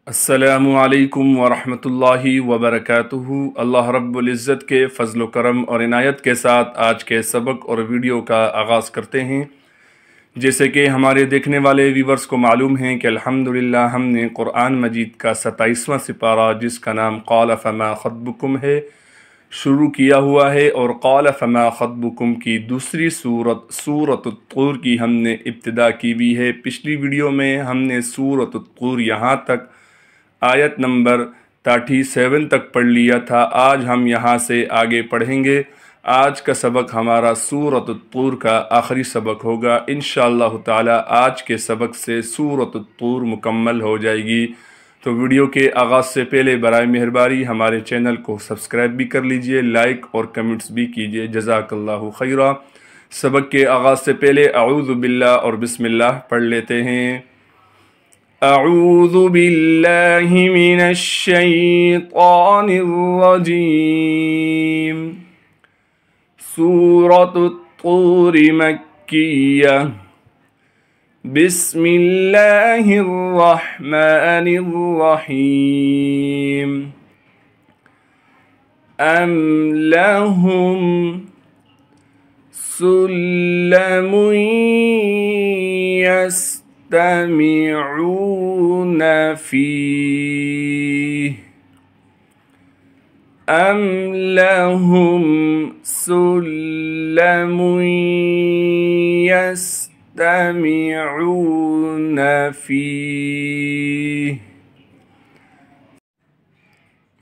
अस्सलामु अलैकुम वरहमतुल्लाहि वबरकातुहू। अल्लाह रब्बुल इज़्ज़त के फ़ज़्ल व करम और इनायत के साथ आज के सबक और वीडियो का आगाज़ करते हैं। जैसे कि हमारे देखने वाले व्यूवर्स को मालूम है कि अल्हम्दुलिल्लाह हमने क़ुरआन मजीद का 27वां सिपारा, जिसका नाम क़ाल फ़मा ख़त्बुकुम है, शुरू किया हुआ है। और क़ाल फ़मा ख़त्बुकुम की दूसरी सूरत तूर की हमने इब्तिदा की हुई है। पिछली वीडियो में हमने सूरत तूर यहाँ तक आयत नंबर 37 तक पढ़ लिया था। आज हम यहाँ से आगे पढ़ेंगे। आज का सबक हमारा सूरत तूर का आखिरी सबक होगा। इंशाअल्लाह ताला आज के सबक से सूरत तूर मुकम्मल हो जाएगी। तो वीडियो के आगाज़ से पहले बराए मेहरबानी हमारे चैनल को सब्सक्राइब भी कर लीजिए, लाइक और कमेंट्स भी कीजिए। जज़ाकल्लाहु खैरा। सबक के आगाज़ से पहले अऊज़ु बिल्लाह और बिस्मिल्लाह पढ़ लेते हैं। अऊज़ु बिल्लाहि मिनश शैतानिर रजीम। सूरतुत तूर मक्किय्या। बिस्मिल्लाहिर रहमानिर रहीम। अम लहुम सुल्लमुन यस्तमिऊन फीह। अम लहुम सुल्लमुन यस्तमिऊन फीह।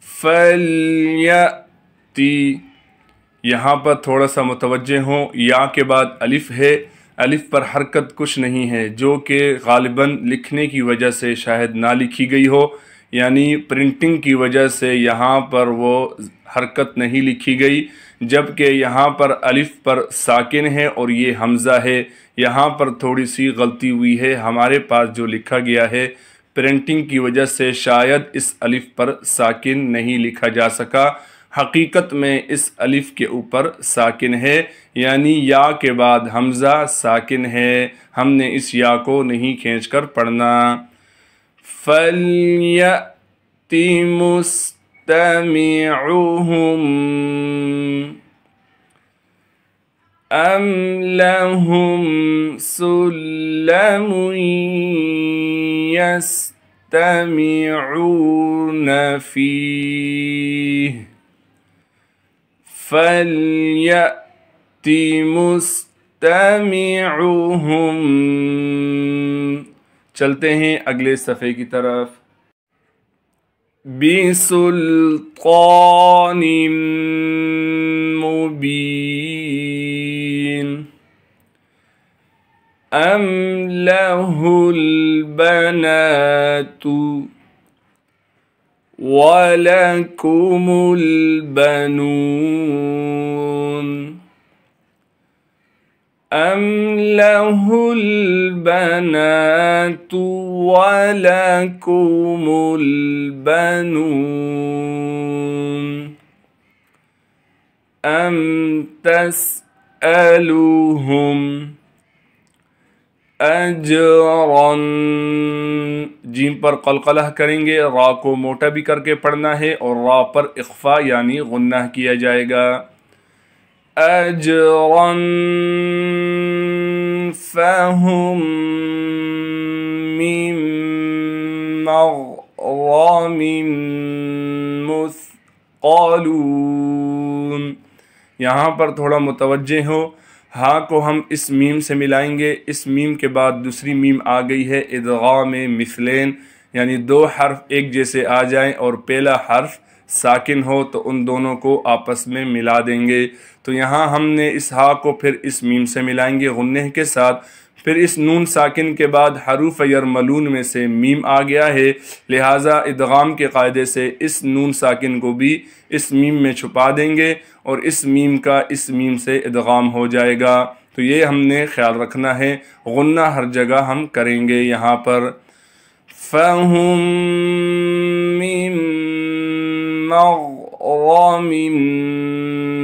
फलयअती। यहाँ पर थोड़ा सा मुतवज्जे हों, या के बाद अलिफ है। अलिफ पर हरकत कुछ नहीं है, जो कि गालिबन लिखने की वजह से शायद ना लिखी गई हो, यानी प्रिंटिंग की वजह से यहाँ पर वो हरकत नहीं लिखी गई। जबकि यहाँ पर अलिफ पर साकिन है और ये हमज़ा है। यहाँ पर थोड़ी सी गलती हुई है। हमारे पास जो लिखा गया है प्रिंटिंग की वजह से शायद इस अलिफ पर साकिन नहीं लिखा जा सका। हकीकत में इस अलिफ के ऊपर साकिन है, यानी या के बाद हमज़ा साकिन है। हमने इस या को नहीं खींचकर पढ़ना। फलयअति मुस्तमिऊहुम। अम लहुम सुल्लमुन यस्तमिऊन फीह। फलयअति मुस्तमिऊहुम। चलते हैं अगले सफ़े की तरफ। बिसुल्तानिम मुबीन। अम लहुल बनातु वलकुमुल बनून। अम लहुल बनातु वलकुमुल बनून। अम तसअलुहुम अजरन। जीम पर क़लक़लह करेंगे, रा को मोटा भी करके पढ़ना है और रा पर इख्फा यानी गुन्ना किया जाएगा। अजरन फहुम मिन मग़रमिन मुस्क़लून। यहाँ पर थोड़ा मुतवज्जे हो। हाँ को हम इस मीम से मिलाएंगे। इस मीम के बाद दूसरी मीम आ गई है इदगाम मिसलैन, यानी दो हर्फ एक जैसे आ जाएं और पहला हर्फ साकिन हो तो उन दोनों को आपस में मिला देंगे। तो यहाँ हमने इस हा को फिर इस मीम से मिलाएंगे गुन्ने के साथ। फिर इस नून साकिन के बाद हरूफ यरमलून में से मीम आ गया है, लिहाजा इदगाम के कायदे से इस नून साकिन को भी इस मीम में छुपा देंगे और इस मीम का इस मीम से इदगाम हो जाएगा। तो ये हमने ख्याल रखना है, गुन्ना हर जगह हम करेंगे। यहाँ पर फहुम मिन मग़रमिन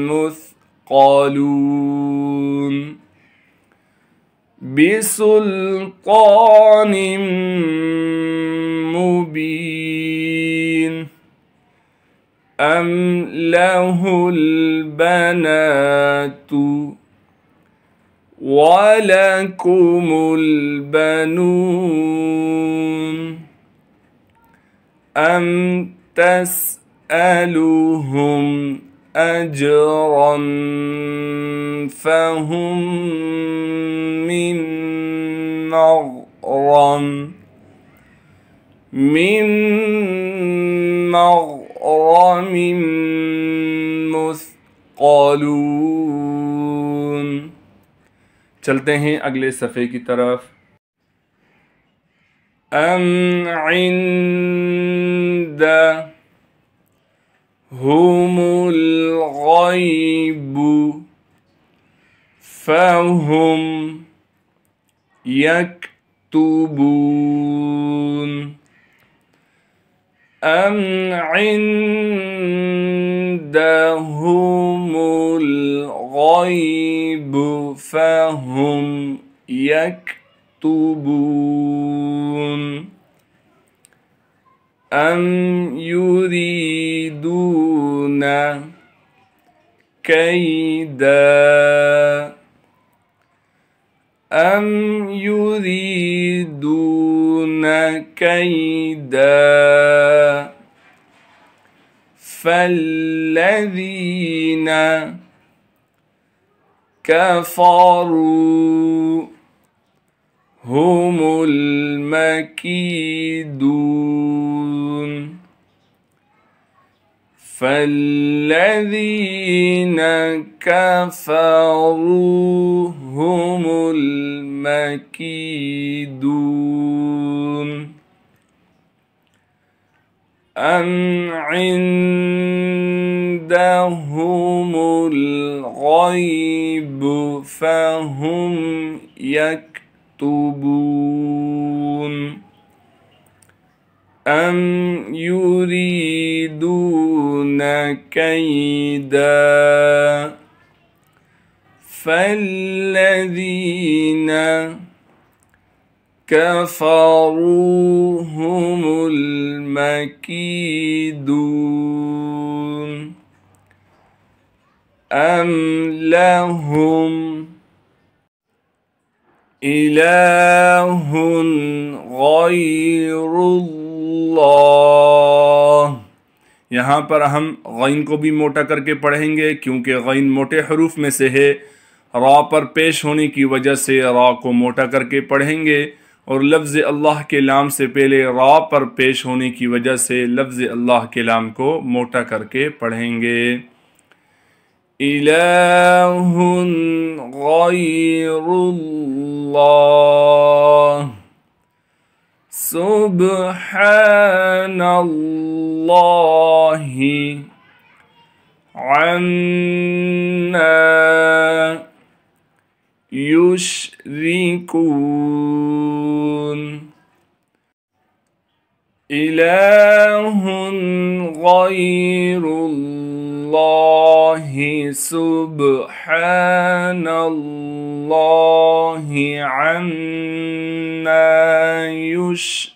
मुस्क़लून। बिसुल्तानिम मुबीन। أم له البنات ولكم البنون أم تسألهم أجرا فهم من مغرم مثقلون। चलते हैं अगले सफ़े की तरफ। अम इन्दहुमुल गैब फहुम यक्तुबून अम इन्दहुमुल गैब फहुम यक्तुबून अम युरीदून कैदा अम युरीदून कैदा फल्लज़ीन कफ़रू हुमुल मकीदून फल्लज़ीन कफ़रू हुमुल मकीदून अम इन्दहुमुल गैब फहुम यक्तुबून अम युरीदून कैदा फल्लज़ीन कफ़रू हुमुल मकीदून अम लहुम इलाहुन गैरुल्लाह। यहाँ पर हम गैन को भी मोटा करके पढ़ेंगे क्योंकि गैन मोटे हरूफ में से है। रा पर पेश होने की वजह से रा को मोटा करके पढ़ेंगे और लफ्ज़ अल्लाह के लाम से पहले रा पर पेश होने की वजह से लफ्ज़ अल्लाह के लाम को मोटा करके पढ़ेंगे। इलाहुन गैरुल्लाह सुब्हानल्लाहि अम्मा युश्रिकून इलाहुन गैरुल्लाहि सुब्हानल्लाहि अम्मा युश्रिकून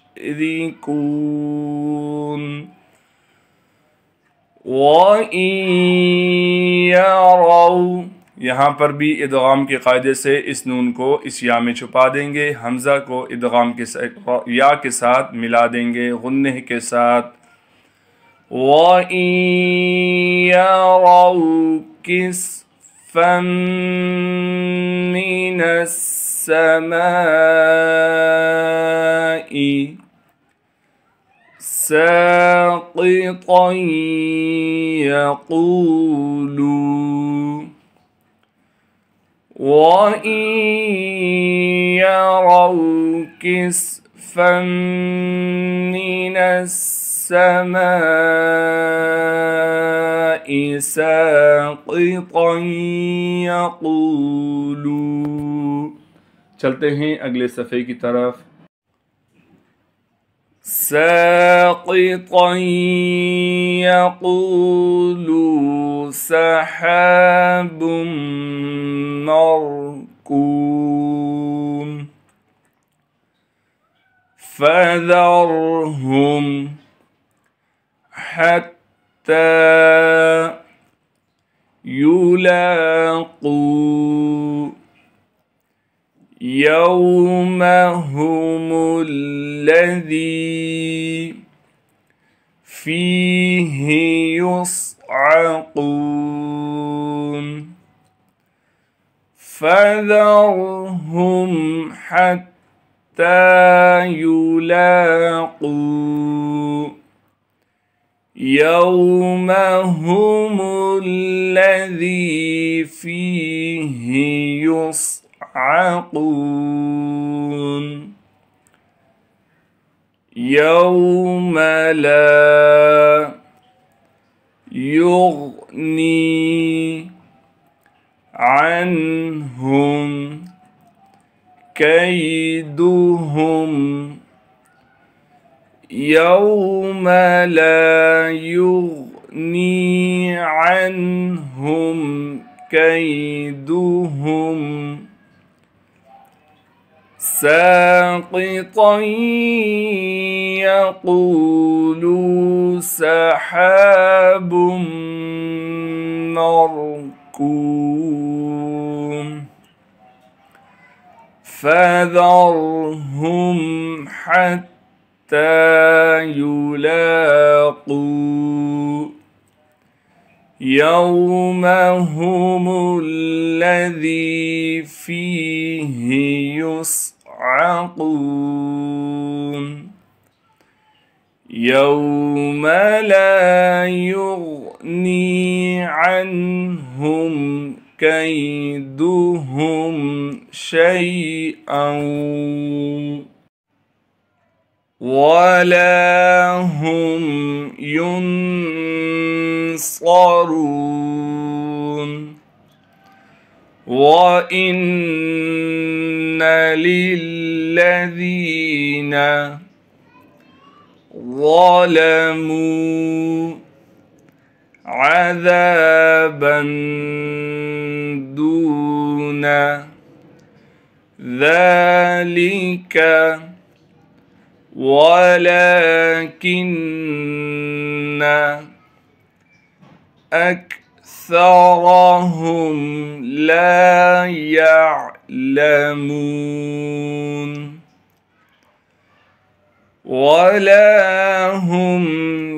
वइयरौ। यहाँ पर भी इदगाम के कायदे से इस नून को इस या में छुपा देंगे, हमज़ा को इदगाम के या के साथ मिला देंगे गुन्ने के साथ। वइयरौ किस्फम मिनस समाई साक़ितन यक़ूलू वइयरौ किस्फम मिनस समाई साक़ितन यक़ूलू। चलते हैं अगले सफ़े की तरफ। साक़ितन यक़ूलू सहाबुम मरकूम फज़रहुम हत्ता يلاقوا يومهم الذي فيه يصعقون فذرهم حتى يلاقوا يومهم الذي فيه يصعقون يوم لا يغني عنهم كيدهم يوم لا يغني عنهم كيدهم ساقطا يقولوا سحاب مركوم فذرهم حتى يلاقوا يومهم الذي فيه يصعقون يوم لا يغني عنهم كيدهم شيئا ولا هم ينصرون وإن للذين ظلموا عذابا دون ذلك ولكن أكثرهم لا يعلمون ولا هم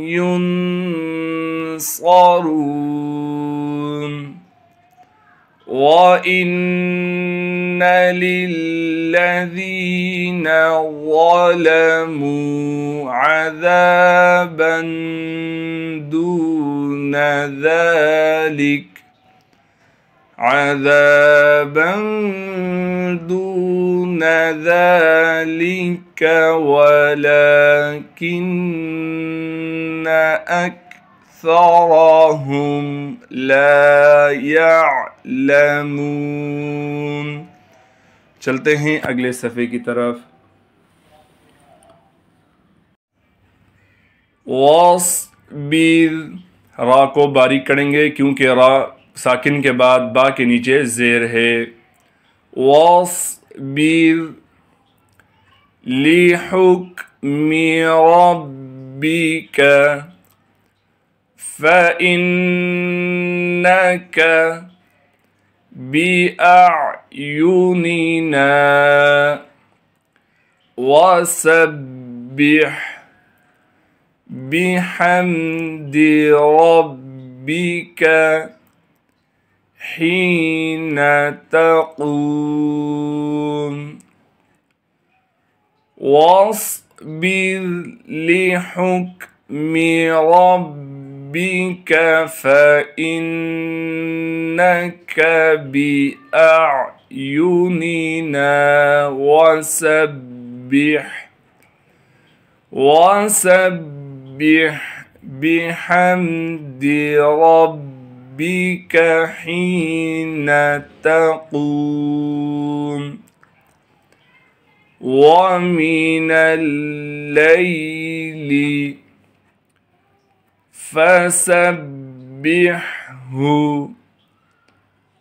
ينصرون وإن للذين ظلموا عذابا دون ذلك ولكن أكثرهم لا يعلمون. चलते हैं अगले सफ़े की तरफ। वस्बिर, रा को बारीक करेंगे क्योंकि रा साकिन के बाद बा के नीचे ज़ेर है। वस्बिर लिहुक्मि रब्बिका फ़इन्नक बिअयुनिना वसब्बिह बिहम्दि रब्बिका حين تقوم واصبر لحكم ربك فإنك بأعيننا وسبح بحمد ربك حين تقوم ومن الليل فسبحه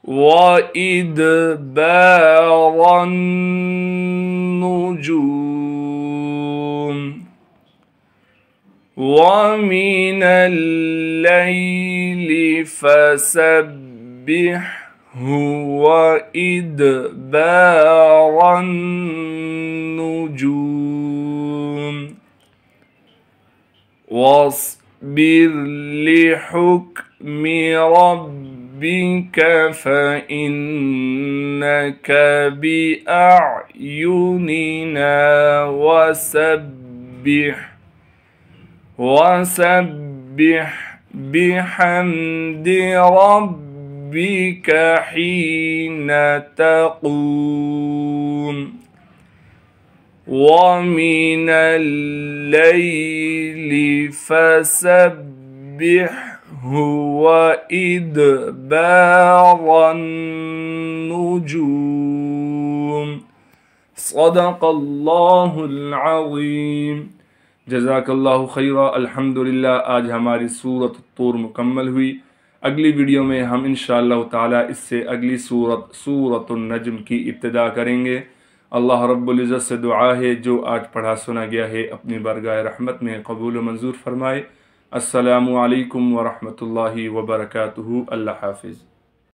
وإدبار النجوم ومن الليل فسبحه وإدبار النجوم واصبر لحكم ربك فإنك بأعيننا وسبح بحمد ربك حين تقوم ومن الليل فسبحه وإدبار النجوم صدق الله العظीम। जज़ाकल्लाहु खैरा। अल्हम्दुलिल्लाह, आज हमारी सूरत तूर मुकम्मल हुई। अगली वीडियो में हम इंशाअल्लाह ताला इससे अगली सूरतुन नज्म की इब्तिदा करेंगे। अल्लाह रब्बुल इज़्ज़त से दुआ है जो आज पढ़ा सुना गया है अपनी बरगाह रहमत में कबूल व मंजूर फरमाए। अस्सलामु अलैकुम व रहमतुल्लाहि व बरकातुहू। अल्लाह हाफ़िज़।